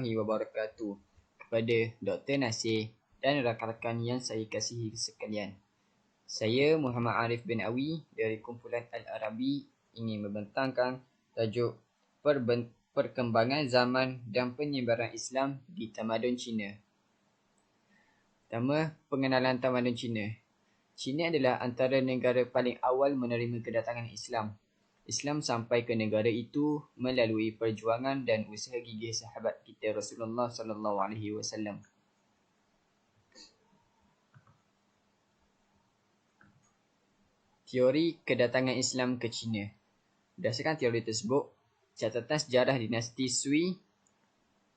wabarakatuh kepada Dr. Nasir dan rakan-rakan yang saya kasihi sekalian. Saya Muhammad Arif bin Awi dari kumpulan Al-Arabi ingin membentangkan tajuk Perkembangan Zaman dan Penyebaran Islam di Tamadun Cina. Pertama, pengenalan Tamadun Cina. Cina adalah antara negara paling awal menerima kedatangan Islam. Islam sampai ke negara itu melalui perjuangan dan usaha gigih sahabat kita Rasulullah SAW. Teori kedatangan Islam ke China. Berdasarkan teori tersebut, catatan sejarah dinasti Sui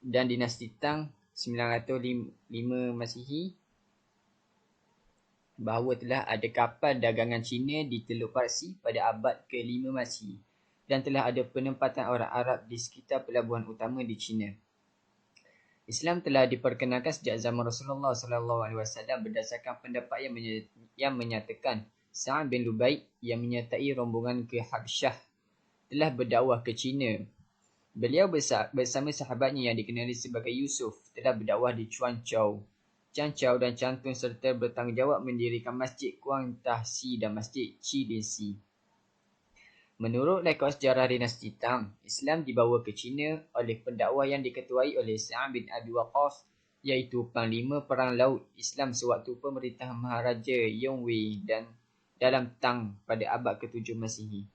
dan dinasti Tang 905 Masihi bahawa telah ada kapal dagangan Cina di Teluk Parsi pada abad ke-5 Masihi dan telah ada penempatan orang Arab di sekitar pelabuhan utama di China. Islam telah diperkenalkan sejak zaman Rasulullah SAW berdasarkan pendapat yang menyatakan Sa'ad bin Lubaid yang menyertai rombongan ke Habsyah telah berdakwah ke China. Beliau bersama sahabatnya yang dikenali sebagai Yusuf telah berdakwah di Quanzhou dan Cantun serta bertanggungjawab mendirikan Masjid Guangtaxi dan Masjid Qilin. Menurut rekod sejarah dinasti Tang, Islam dibawa ke China oleh pendakwah yang diketuai oleh Sa'ad bin Abi Waqqas, iaitu Panglima Perang Laut Islam sewaktu pemerintahan Maharaja Yongwei dan dalam Tang pada abad ke-7 Masihi.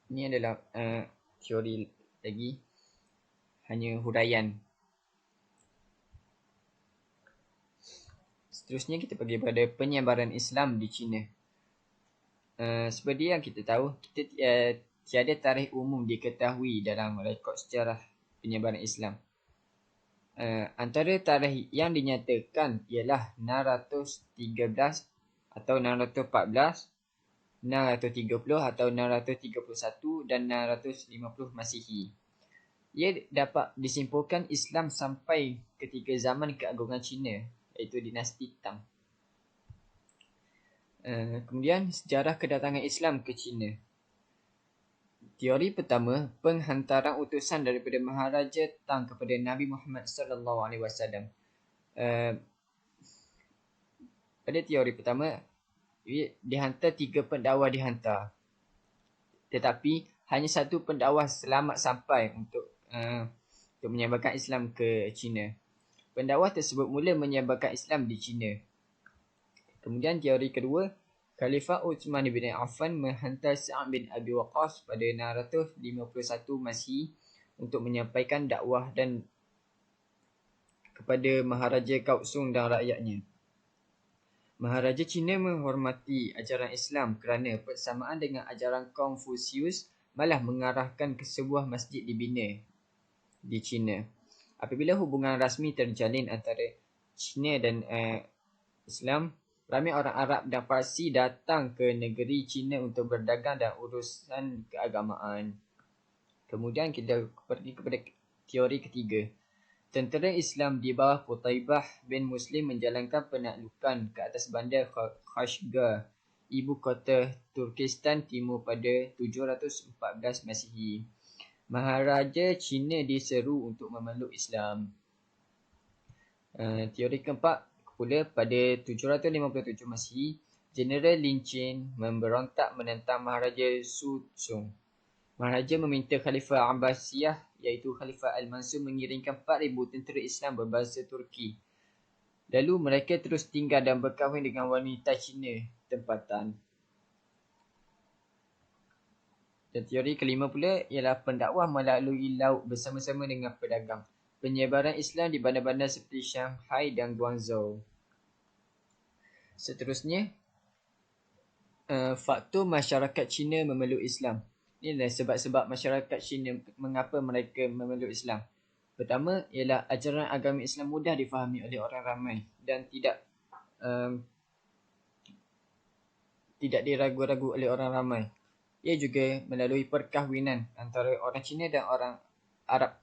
Ini adalah teori lagi, hanya huraian. Seterusnya kita pergi pada penyebaran Islam di China. Seperti yang kita tahu, tiada tarikh umum diketahui dalam rekod sejarah penyebaran Islam. Antara tarikh yang dinyatakan ialah 613 atau 614, 630 atau 631 dan 650 Masihi. Ia dapat disimpulkan Islam sampai ketika zaman keagungan Cina, iaitu dinasti Tang. Kemudian sejarah kedatangan Islam ke China. Teori pertama, penghantaran utusan daripada Maharaja Tang kepada Nabi Muhammad SAW. Pada teori pertama, dihantar 3 pendakwa dihantar. Tetapi hanya satu pendakwa selamat sampai untuk menyebarkan Islam ke China. Pendakwa tersebut mula menyebarkan Islam di China. Kemudian teori kedua, Khalifah Uthman bin Affan menghantar Sa'ad bin Abi Waqqas pada 651 Masihi untuk menyampaikan dakwah dan kepada Maharaja Kaohsiung dan rakyatnya. Maharaja Cina menghormati ajaran Islam kerana bersamaan dengan ajaran Confucius malah mengarahkan ke sebuah masjid dibina di China. Apabila hubungan rasmi terjalin antara China dan Islam, ramai orang Arab dan Parsi datang ke negeri China untuk berdagang dan urusan keagamaan. Kemudian kita pergi kepada teori ketiga. Tentera Islam di bawah Qutaibah bin Muslim menjalankan penaklukan ke atas bandar Kashgar, ibu kota Turkistan Timur pada 714 Masihi. Maharaja Cina diseru untuk memeluk Islam. Teori keempat pula, pada 757 Masihi, Jeneral Lin Chin memberontak menentang Maharaja Su Tsung. Maharaja meminta Khalifah Abbasiyah iaitu Khalifah Al-Mansur mengirimkan 4,000 tentera Islam berbahasa Turki. Lalu mereka terus tinggal dan berkahwin dengan wanita Cina tempatan. Dan teori kelima pula ialah pendakwah melalui laut bersama-sama dengan pedagang. Penyebaran Islam di bandar-bandar seperti Shanghai dan Guangzhou. Seterusnya, faktor masyarakat Cina memeluk Islam. Inilah sebab-sebab masyarakat Cina mengapa mereka memeluk Islam. Pertama ialah ajaran agama Islam mudah difahami oleh orang ramai dan tidak diragu-ragu oleh orang ramai. Ia juga melalui perkahwinan antara orang Cina dan orang Arab.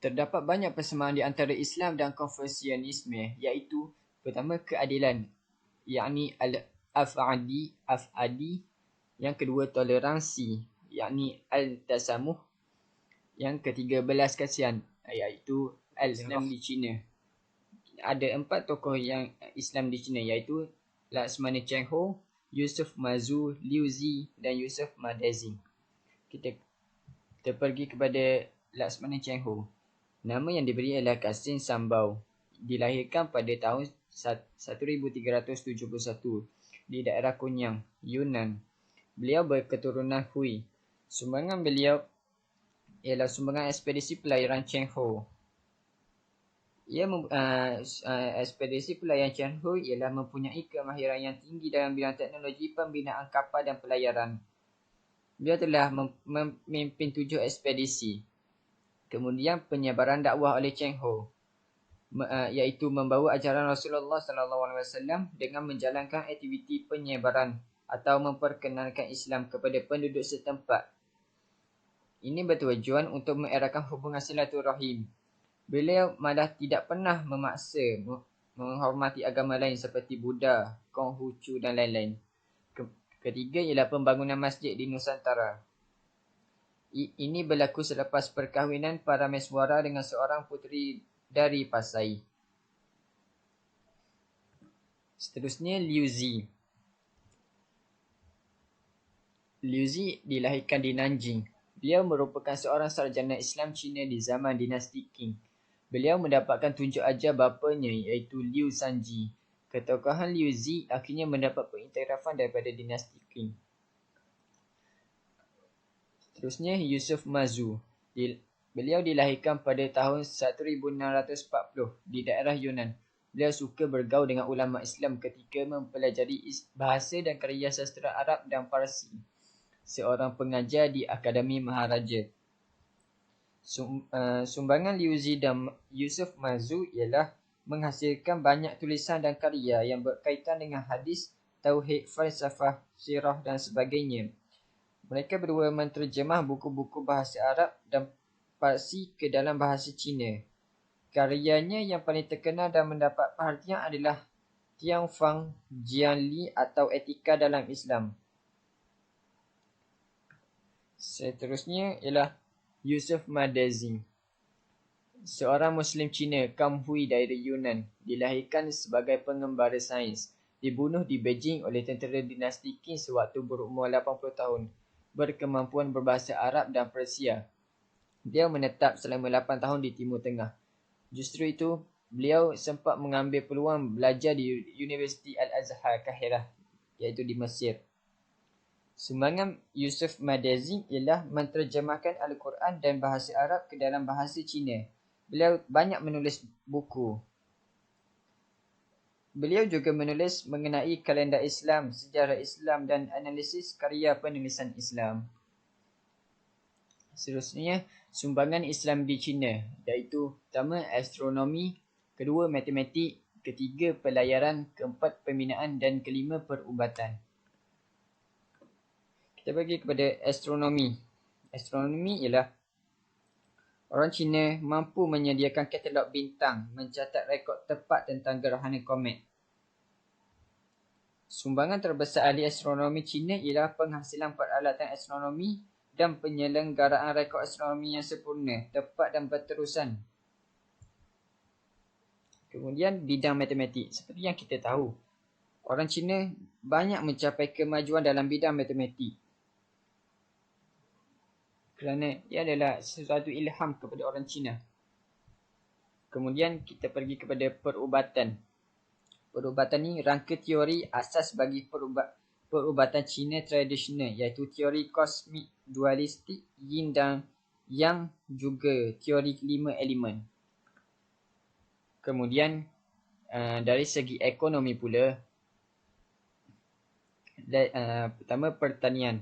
Terdapat banyak persamaan di antara Islam dan Konfusianisme, iaitu pertama keadilan, yakni al-af'adi. Yang kedua toleransi, yakni Al-Tasamuh. Yang ke-13 kasihan, iaitu Al-Islam di China. Ada 4 tokoh yang Islam di China, iaitu Laksmana Cheng Ho, Yusuf Mazu, Liu Zi dan Yusuf Madezing. Kita pergi kepada Laksmana Cheng Ho. Nama yang diberi adalah Kasin Sambau. Dilahirkan pada tahun 1371 di daerah Kunyang, Yunnan. Beliau berketurunan Hui. Sumbangan beliau ialah sumbangan ekspedisi pelayaran Cheng Ho. Ekspedisi pelayaran Cheng Ho ialah mempunyai kemahiran yang tinggi dalam bidang teknologi pembinaan kapal dan pelayaran. Beliau telah memimpin 7 ekspedisi. Kemudian penyebaran dakwah oleh Cheng Ho, iaitu membawa ajaran Rasulullah SAW dengan menjalankan aktiviti penyebaran atau memperkenalkan Islam kepada penduduk setempat. Ini bertujuan untuk mengeratkan hubungan silaturahim. Beliau malah tidak pernah memaksa menghormati agama lain seperti Buddha, Konghucu dan lain-lain. Ketiga ialah pembangunan masjid di Nusantara. Ini berlaku selepas perkahwinan Parameswara dengan seorang puteri dari Pasai. Seterusnya, Liu Zi. Liu Zi dilahirkan di Nanjing. Beliau merupakan seorang sarjana Islam Cina di zaman dinasti Qing. Beliau mendapatkan tunjuk ajar bapanya, iaitu Liu Sanji. Ketokohan Liu Zi akhirnya mendapat pengiktirafan daripada dinasti Qing. Seterusnya, Yusuf Mazu. Beliau dilahirkan pada tahun 1640 di daerah Yunnan. Beliau suka bergaul dengan ulama Islam ketika mempelajari bahasa dan karya sastra Arab dan Parsi. Seorang pengajar di Akademi Maharaja. Sumbangan Liu Zi dan Yusuf Mazu ialah menghasilkan banyak tulisan dan karya yang berkaitan dengan hadis, tauhid, falsafah, sirah dan sebagainya. Mereka berdua menterjemah buku-buku bahasa Arab dan Parsi ke dalam bahasa Cina. Karyanya yang paling terkenal dan mendapat perhatian adalah Tianfang Jianli atau Etika dalam Islam. Seterusnya ialah Yusuf Madezing. Seorang Muslim Cina, kaum Hui dari Yunnan, dilahirkan sebagai pengembara sains. Dibunuh di Beijing oleh tentera dinasti Qing sewaktu berumur 80 tahun. Berkemampuan berbahasa Arab dan Persia. Dia menetap selama 8 tahun di Timur Tengah. Justru itu, beliau sempat mengambil peluang belajar di Universiti Al-Azhar Kahirah, iaitu di Mesir. Sumbangan Yusuf Madezing ialah menterjemahkan Al-Quran dan bahasa Arab ke dalam bahasa Cina. Beliau banyak menulis buku. Beliau juga menulis mengenai kalender Islam, sejarah Islam dan analisis karya penulisan Islam. Seterusnya, sumbangan Islam di China, iaitu pertama astronomi, kedua matematik, ketiga pelayaran, keempat pembinaan dan kelima perubatan. Kita pergi kepada astronomi. Astronomi ialah orang Cina mampu menyediakan katalog bintang, mencatat rekod tepat tentang gerhana komet. Sumbangan terbesar ahli astronomi Cina ialah penghasilan peralatan astronomi dan penyelenggaraan rekod astronomi yang sempurna, tepat dan berterusan. Kemudian bidang matematik. Seperti yang kita tahu, orang Cina banyak mencapai kemajuan dalam bidang matematik. Kerana ia adalah sesuatu ilham kepada orang Cina. Kemudian kita pergi kepada perubatan. Perubatan ni rangka teori asas bagi perubatan Cina tradisional, iaitu teori kosmik dualistik yin dan yang, juga teori 5 elemen. Kemudian dari segi ekonomi pula, pertama pertanian.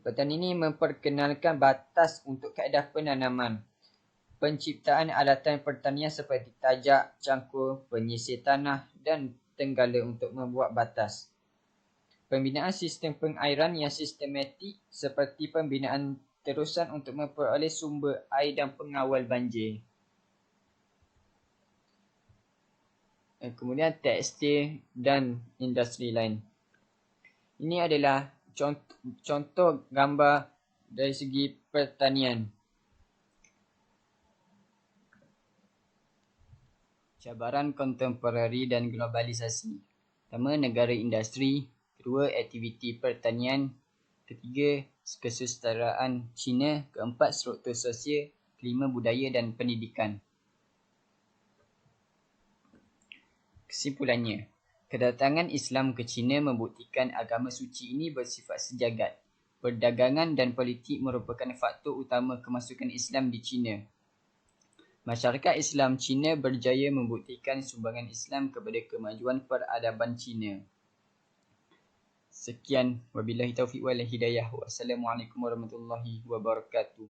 Petani ini memperkenalkan batas untuk kaedah penanaman, penciptaan alatan pertanian seperti tajak, cangkul, penyisir tanah dan tenggala untuk membuat batas. Pembinaan sistem pengairan yang sistematik seperti pembinaan terusan untuk memperoleh sumber air dan pengawal banjir. Kemudian tekstil dan industri lain. Ini adalah contoh gambar dari segi pertanian. Cabaran kontemporari dan globalisasi. Pertama, negara industri. Kedua, aktiviti pertanian. Ketiga, kesusasteraan Cina. Keempat, struktur sosial. Kelima, budaya dan pendidikan. Kesimpulannya, kedatangan Islam ke China membuktikan agama suci ini bersifat sejagat. Perdagangan dan politik merupakan faktor utama kemasukan Islam di China. Masyarakat Islam Cina berjaya membuktikan sumbangan Islam kepada kemajuan peradaban Cina. Sekian, wabillahi taufiq wal hidayah. Wassalamualaikum warahmatullahi wabarakatuh.